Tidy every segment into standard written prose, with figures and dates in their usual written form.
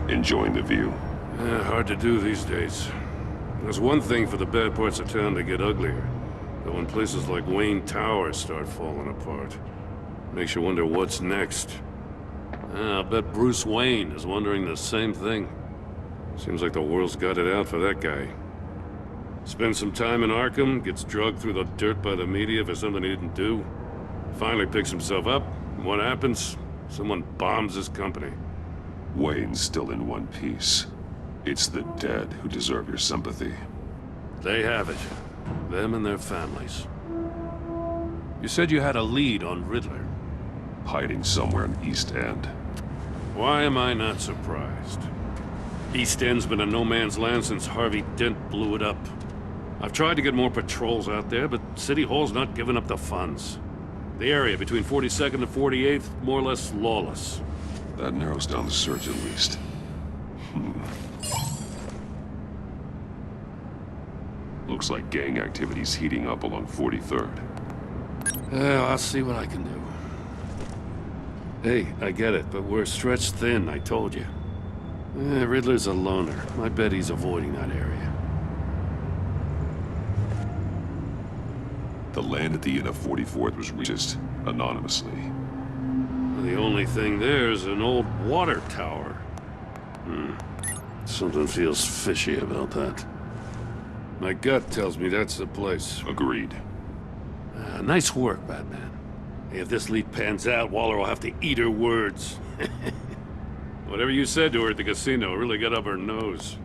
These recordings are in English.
Enjoying the view? Hard to do these days. There's one thing for the bad parts of town to get uglier. But when places like Wayne Tower start falling apart, makes you wonder what's next. I'll bet Bruce Wayne is wondering the same thing. Seems like the world's got it out for that guy. Spends some time in Arkham, gets drugged through the dirt by the media for something he didn't do. Finally picks himself up, and what happens? Someone bombs his company. Wayne's still in one piece. It's the dead who deserve your sympathy. They have it. Them and their families. You said you had a lead on Riddler. Hiding somewhere in East End. Why am I not surprised? East End's been a no-man's land since Harvey Dent blew it up. I've tried to get more patrols out there, but City Hall's not giving up the funds. The area between 42nd and 48th, more or less lawless. That narrows down the search at least. Looks like gang activity's heating up along 43rd. Well, I'll see what I can do. Hey, I get it, but we're stretched thin, I told you. Riddler's a loner. I bet he's avoiding that area. The land at the end of 44th was reached anonymously. The only thing there is an old water tower. Something feels fishy about that. My gut tells me that's the place. Agreed. Nice work, Batman. If this lead pans out, Waller will have to eat her words. Whatever you said to her at the casino really got up her nose.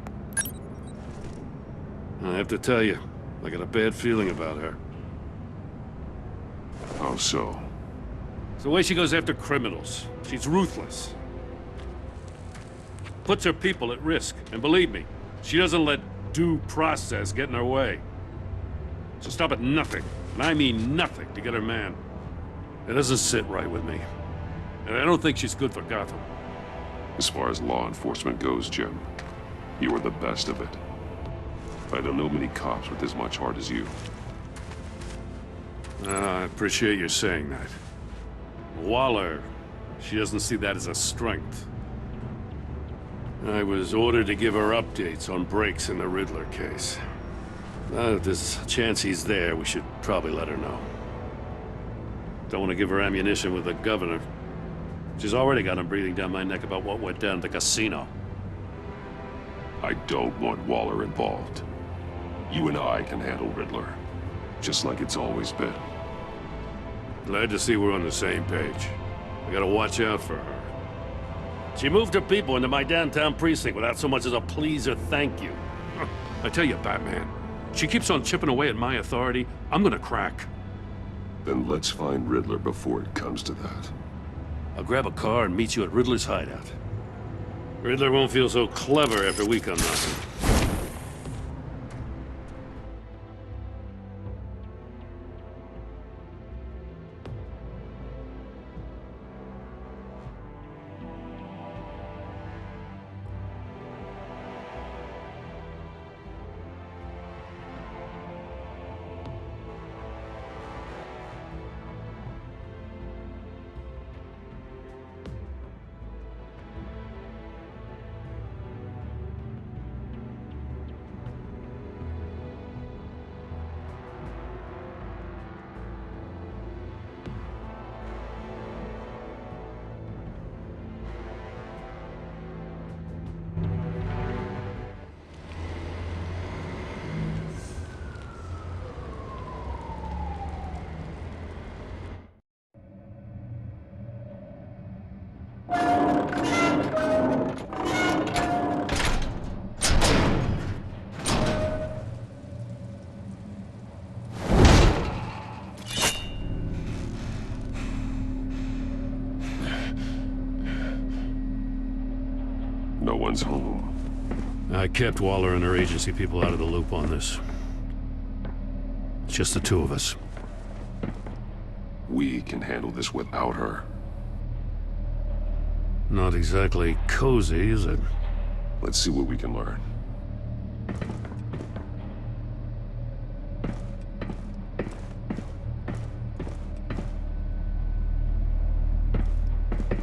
I have to tell you, I got a bad feeling about her. How so? It's the way she goes after criminals. She's ruthless. Puts her people at risk. And believe me, she doesn't let due process get in her way. So stop at nothing, and I mean nothing, to get her man. It doesn't sit right with me. And I don't think she's good for Gotham. As far as law enforcement goes, Jim, you are the best of it. I don't know many cops with as much heart as you. I appreciate you saying that. Waller, she doesn't see that as a strength. I was ordered to give her updates on breaks in the Riddler case. If there's a chance he's there, we should probably let her know. Don't want to give her ammunition with the governor. She's already got him breathing down my neck about what went down at the casino. I don't want Waller involved. You and I can handle Riddler, just like it's always been. Glad to see we're on the same page. I gotta watch out for her. She moved her people into my downtown precinct without so much as a please or thank you. I tell you, Batman, she keeps on chipping away at my authority, I'm gonna crack. Then let's find Riddler before it comes to that. I'll grab a car and meet you at Riddler's hideout. Riddler won't feel so clever after we come knocking. No one's home. I kept Waller and her agency people out of the loop on this. It's just the two of us. We can handle this without her. Not exactly cozy, is it? Let's see what we can learn.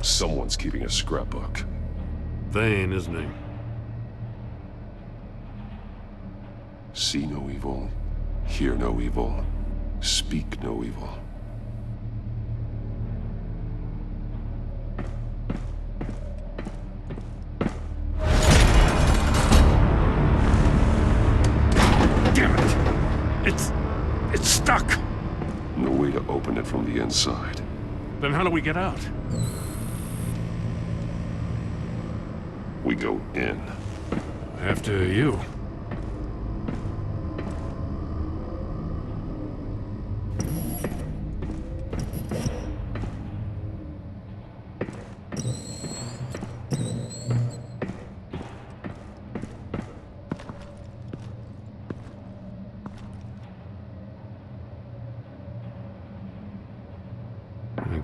Someone's keeping a scrapbook. Vain, isn't he? See no evil, hear no evil, speak no evil. Damn it! It's stuck! No way to open it from the inside. Then how do we get out? We go in. After you.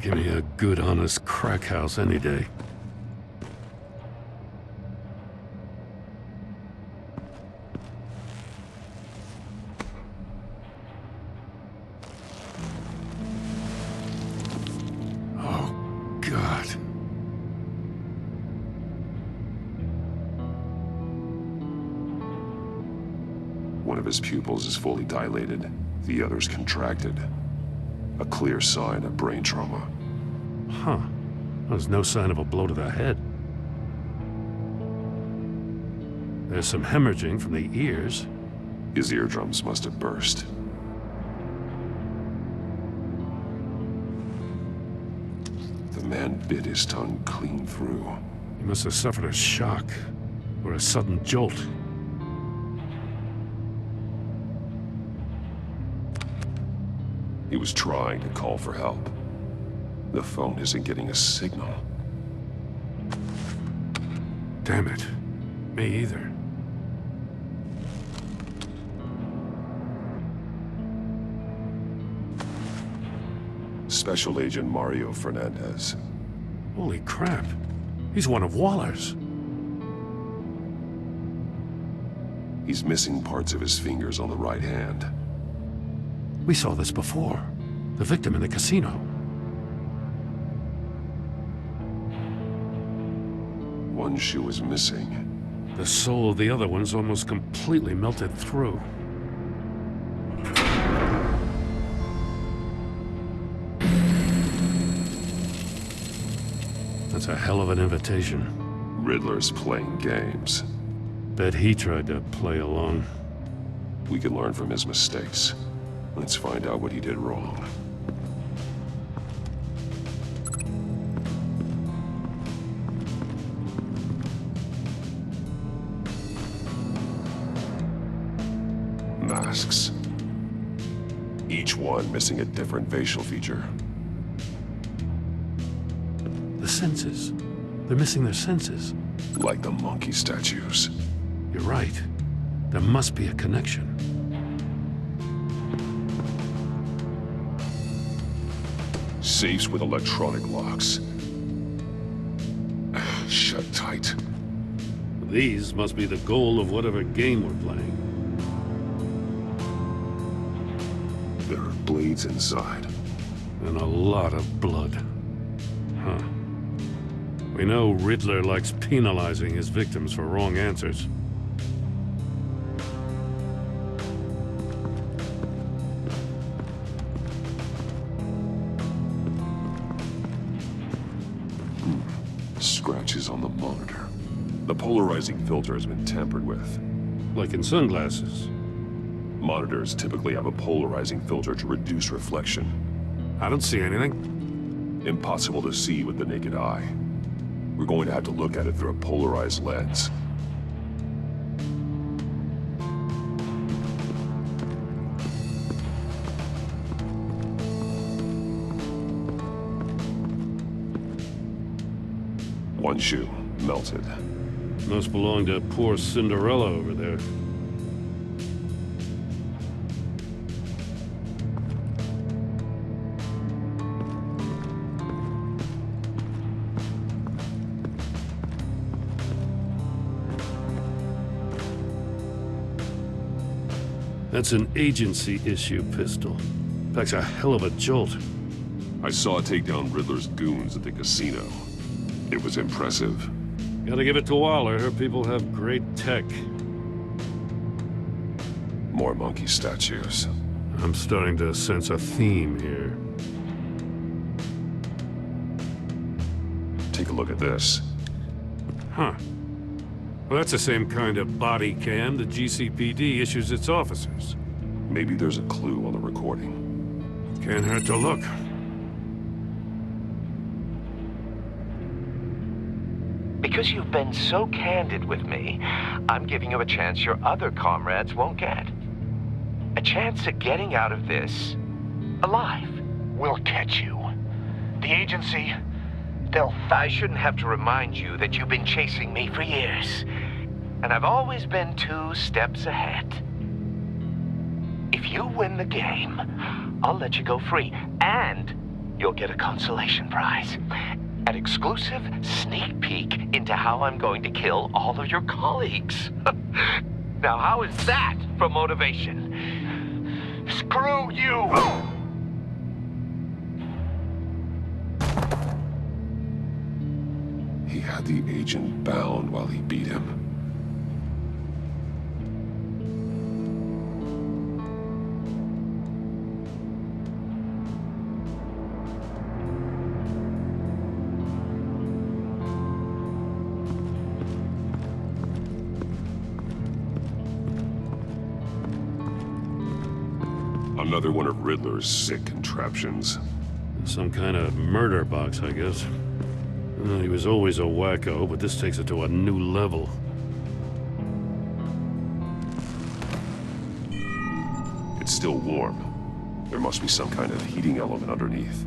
Give me a good, honest crack house any day. Oh, God. One of his pupils is fully dilated, the other's contracted. A clear sign of brain trauma. Huh. There's no sign of a blow to the head. There's some hemorrhaging from the ears. His eardrums must have burst. The man bit his tongue clean through. He must have suffered a shock, or a sudden jolt. He was trying to call for help. The phone isn't getting a signal. Damn it. Me either. Special Agent Mario Fernandez. Holy crap. He's one of Waller's. He's missing parts of his fingers on the right hand. We saw this before. The victim in the casino. One shoe is missing. The sole of the other one's almost completely melted through. That's a hell of an invitation. Riddler's playing games. Bet he tried to play along. We can learn from his mistakes. Let's find out what he did wrong. Masks. Each one missing a different facial feature. The senses. They're missing their senses. Like the monkey statues. You're right. There must be a connection. Safes with electronic locks. Shut tight. These must be the goal of whatever game we're playing. There are blades inside. And a lot of blood. Huh. We know Riddler likes penalizing his victims for wrong answers. Scratches on the monitor. The polarizing filter has been tampered with. Like in sunglasses. Monitors typically have a polarizing filter to reduce reflection. I don't see anything. Impossible to see with the naked eye. We're going to have to look at it through a polarized lens. One shoe, melted. Must belong to poor Cinderella over there. That's an agency-issue pistol. Packs a hell of a jolt. I saw it take down Riddler's goons at the casino. It was impressive. Gotta give it to Waller. Her people have great tech. More monkey statues. I'm starting to sense a theme here. Take a look at this. Huh. Well, that's the same kind of body cam the GCPD issues its officers. Maybe there's a clue on the recording. Can't hurt to look. Because you've been so candid with me, I'm giving you a chance your other comrades won't get. A chance at getting out of this alive. We'll catch you. The agency, I shouldn't have to remind you that you've been chasing me for years. And I've always been 2 steps ahead. If you win the game, I'll let you go free. And you'll get a consolation prize. An exclusive sneak peek into how I'm going to kill all of your colleagues. Now, how is that for motivation? screw you! He had the agent bound while he beat him. Another one of Riddler's sick contraptions. Some kind of murder box, I guess. He was always a wacko, but this takes it to a new level. It's still warm. There must be some kind of heating element underneath.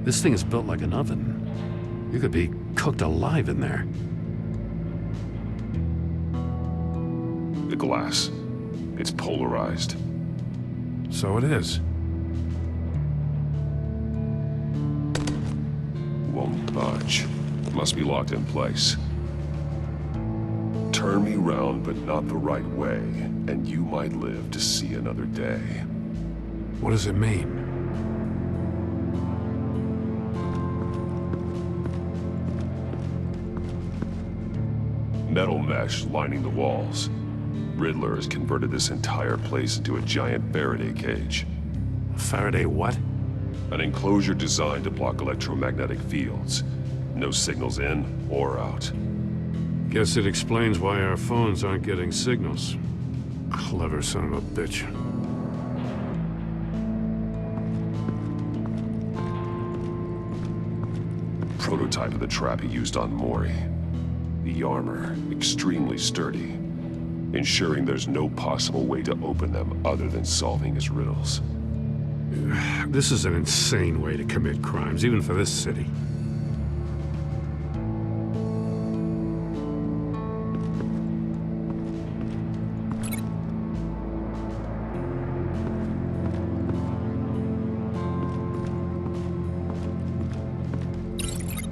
This thing is built like an oven. You could be cooked alive in there. The glass. It's polarized. So it is. Won't budge. Must be locked in place. Turn me round, but not the right way, and you might live to see another day. What does it mean? Metal mesh lining the walls. Riddler has converted this entire place into a giant Faraday cage. Faraday what? An enclosure designed to block electromagnetic fields. No signals in or out. Guess it explains why our phones aren't getting signals. Clever son of a bitch. Prototype of the trap he used on Mori. The armor, extremely sturdy, ensuring there's no possible way to open them other than solving his riddles. This is an insane way to commit crimes, even for this city.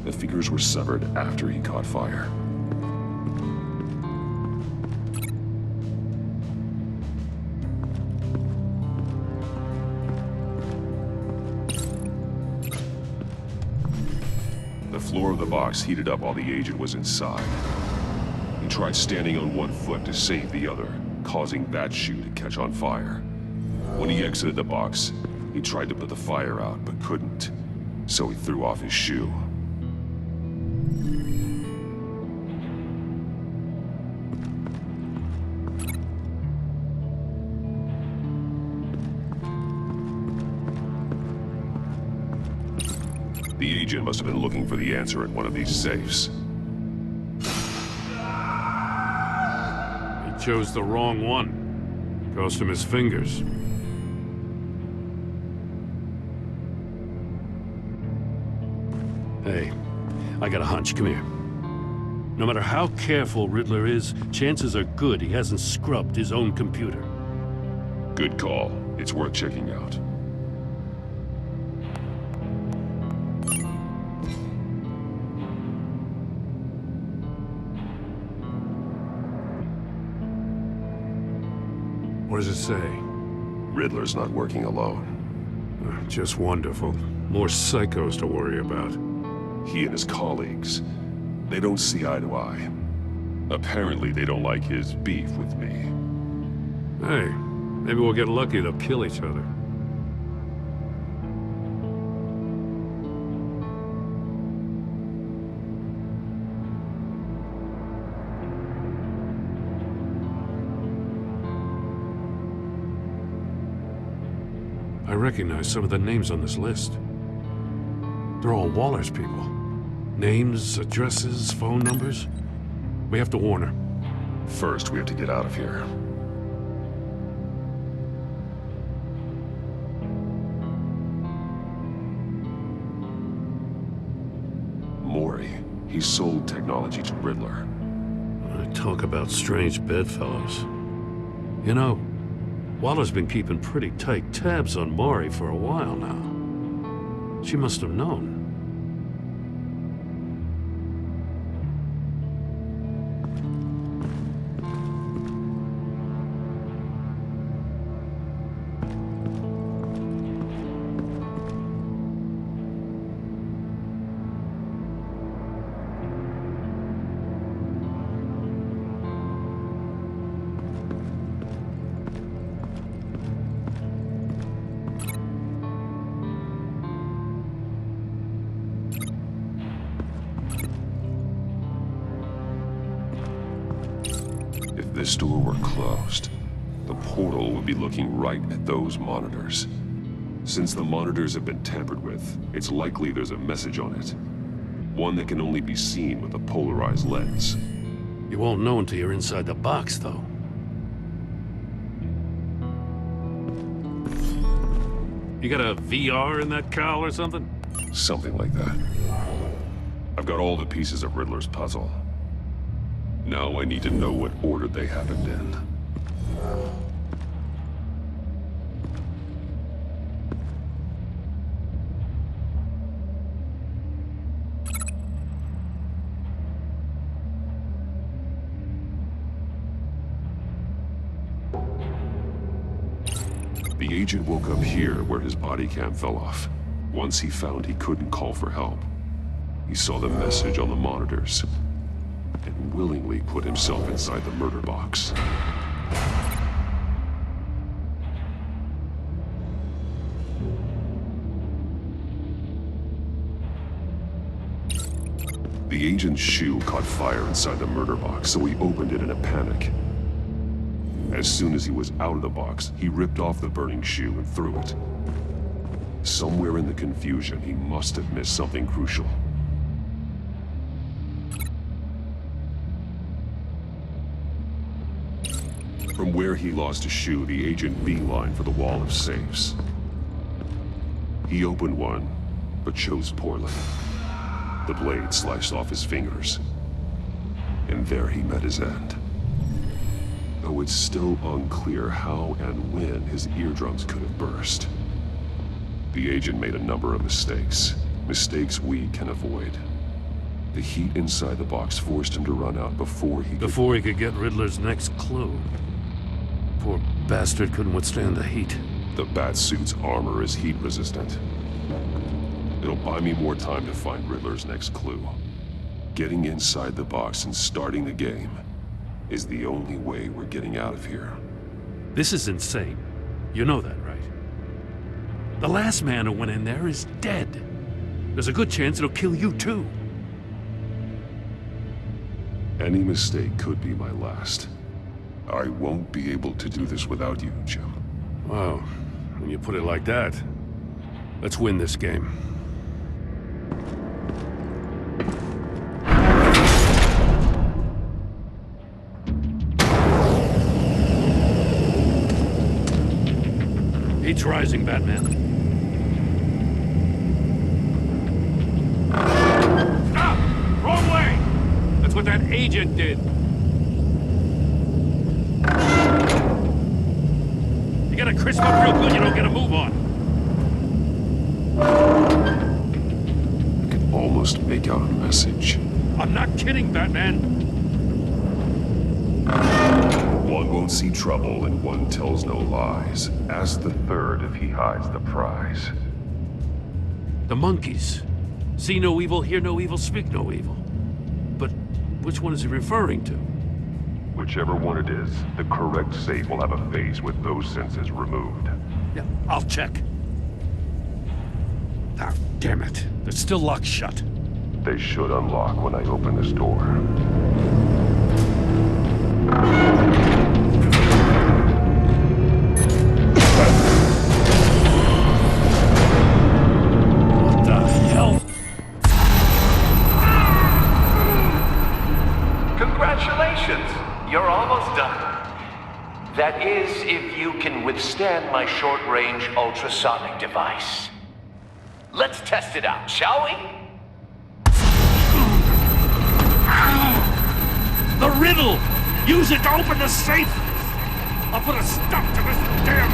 The fingers were severed after he caught fire. The floor of the box heated up while the agent was inside. He tried standing on one foot to save the other, causing that shoe to catch on fire. When he exited the box, he tried to put the fire out, but couldn't. So he threw off his shoe. The agent must have been looking for the answer at one of these safes. He chose the wrong one. Cost him his fingers. Hey, I got a hunch. Come here. No matter how careful Riddler is, chances are good he hasn't scrubbed his own computer. Good call. It's worth checking out. What does it say? Riddler's not working alone. Just wonderful. More psychos to worry about. He and his colleagues, they don't see eye to eye. Apparently they don't like his beef with me. Hey, maybe we'll get lucky to kill each other. I recognize some of the names on this list. They're all Waller's people. Names, addresses, phone numbers. We have to warn her. First, we have to get out of here. Maury, he sold technology to Riddler. Talk about strange bedfellows. You know, Waller's been keeping pretty tight tabs on Maury for a while now. She must have known. If this door were closed, the portal would be looking right at those monitors. Since the monitors have been tampered with, it's likely there's a message on it. One that can only be seen with a polarized lens. You won't know until you're inside the box, though. You got a VR in that cowl or something? Something like that. I've got all the pieces of Riddler's puzzle. Now I need to know what order they happened in. The agent woke up here where his body cam fell off. Once he found he couldn't call for help, he saw the message on the monitors and willingly put himself inside the murder box. The agent's shoe caught fire inside the murder box, so he opened it in a panic. As soon as he was out of the box, he ripped off the burning shoe and threw it. Somewhere in the confusion, he must have missed something crucial. From where he lost a shoe, the agent beelined for the wall of safes. He opened one, but chose poorly. The blade sliced off his fingers, and there he met his end. Though it's still unclear how and when his eardrums could have burst. The agent made a number of mistakes. Mistakes we can avoid. The heat inside the box forced him to run out before he could get Riddler's next clue. Poor bastard couldn't withstand the heat. The Batsuit's armor is heat resistant. It'll buy me more time to find Riddler's next clue. Getting inside the box and starting the game is the only way we're getting out of here. This is insane. You know that, right? The last man who went in there is dead. There's a good chance it'll kill you too. Any mistake could be my last. I won't be able to do this without you, Jim. Wow, when you put it like that, let's win this game. Heat's rising, Batman. Stop! Wrong way! That's what that agent did. You gotta crisp up real good, you don't get a move on. I can almost make out a message. I'm not kidding, Batman. One won't see trouble and one tells no lies. Ask the third if he hides the prize. The monkeys. See no evil, hear no evil, speak no evil. But which one is he referring to? Whichever one it is, the correct safe will have a face with those senses removed. Yeah, I'll check. Ah, damn it. They're still locked shut. They should unlock when I open this door. What the hell? Congratulations! You're almost done. That is, if you can withstand my short-range ultrasonic device. Let's test it out, shall we? The riddle! Use it to open the safe! I'll put a stop to this damn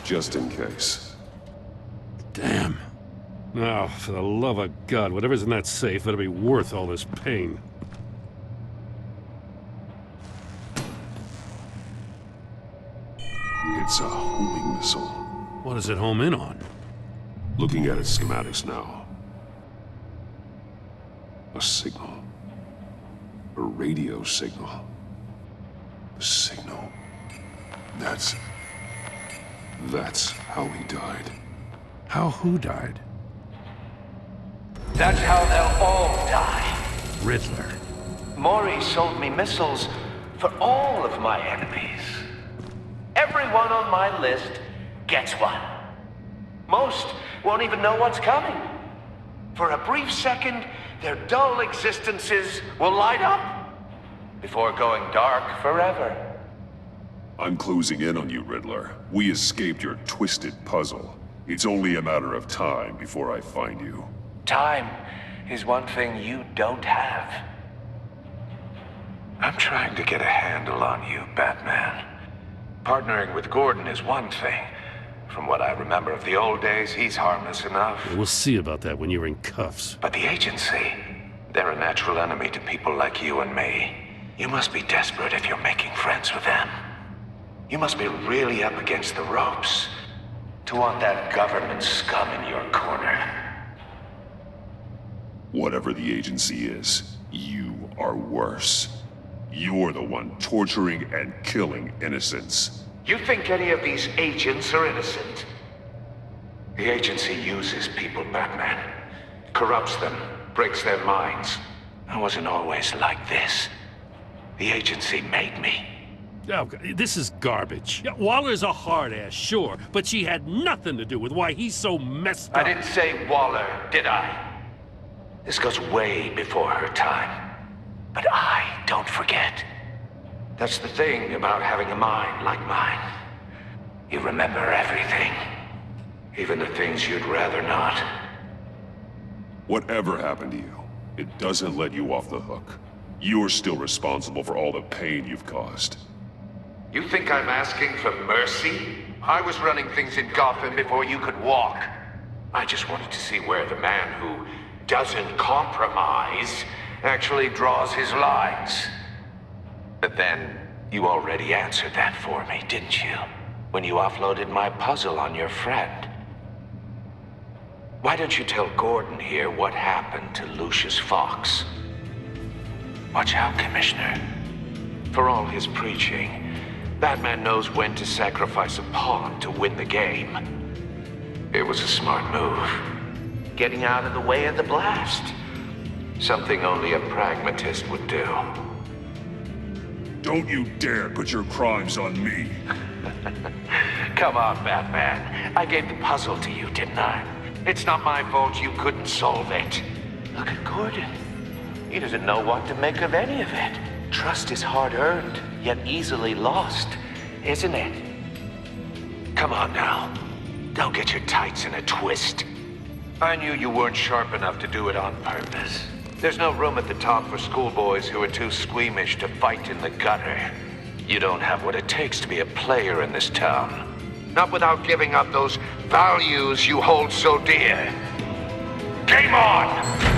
Just in case. Damn. Now, for the love of God, whatever's in that safe better be worth all this pain. It's a homing missile. What does it home in on? Looking at its schematics now. A signal. A radio signal. A signal. That's how he died. How who died? That's how they'll all die. Riddler. Maury sold me missiles for all of my enemies. Everyone on my list gets one. Most won't even know what's coming. For a brief second, their dull existences will light up before going dark forever. I'm closing in on you, Riddler. We escaped your twisted puzzle. It's only a matter of time before I find you. Time is one thing you don't have. I'm trying to get a handle on you, Batman. Partnering with Gordon is one thing. From what I remember of the old days, he's harmless enough. We'll see about that when you're in cuffs. But the agency, they're a natural enemy to people like you and me. You must be desperate if you're making friends with them. You must be really up against the ropes to want that government scum in your corner. Whatever the agency is, you are worse. You're the one torturing and killing innocents. You think any of these agents are innocent? The agency uses people, Batman. Corrupts them, breaks their minds. I wasn't always like this. The agency made me. Oh, this is garbage. Yeah, Waller's a hard-ass, sure, but she had nothing to do with why he's so messed up. I didn't say Waller, did I? This goes way before her time. But I don't forget. That's the thing about having a mind like mine. You remember everything. Even the things you'd rather not. Whatever happened to you, it doesn't let you off the hook. You're still responsible for all the pain you've caused. You think I'm asking for mercy? I was running things in Gotham before you could walk. I just wanted to see where the man who doesn't compromise actually draws his lines. But then, you already answered that for me, didn't you? When you offloaded my puzzle on your friend. Why don't you tell Gordon here what happened to Lucius Fox? Watch out, Commissioner. For all his preaching, Batman knows when to sacrifice a pawn to win the game. It was a smart move. Getting out of the way of the blast. Something only a pragmatist would do. Don't you dare put your crimes on me. Come on, Batman. I gave the puzzle to you, didn't I? It's not my fault you couldn't solve it. Look at Gordon. He doesn't know what to make of any of it. Trust is hard-earned, yet easily lost, isn't it? Come on now. Don't get your tights in a twist. I knew you weren't sharp enough to do it on purpose. There's no room at the top for schoolboys who are too squeamish to fight in the gutter. You don't have what it takes to be a player in this town. Not without giving up those values you hold so dear. Game on!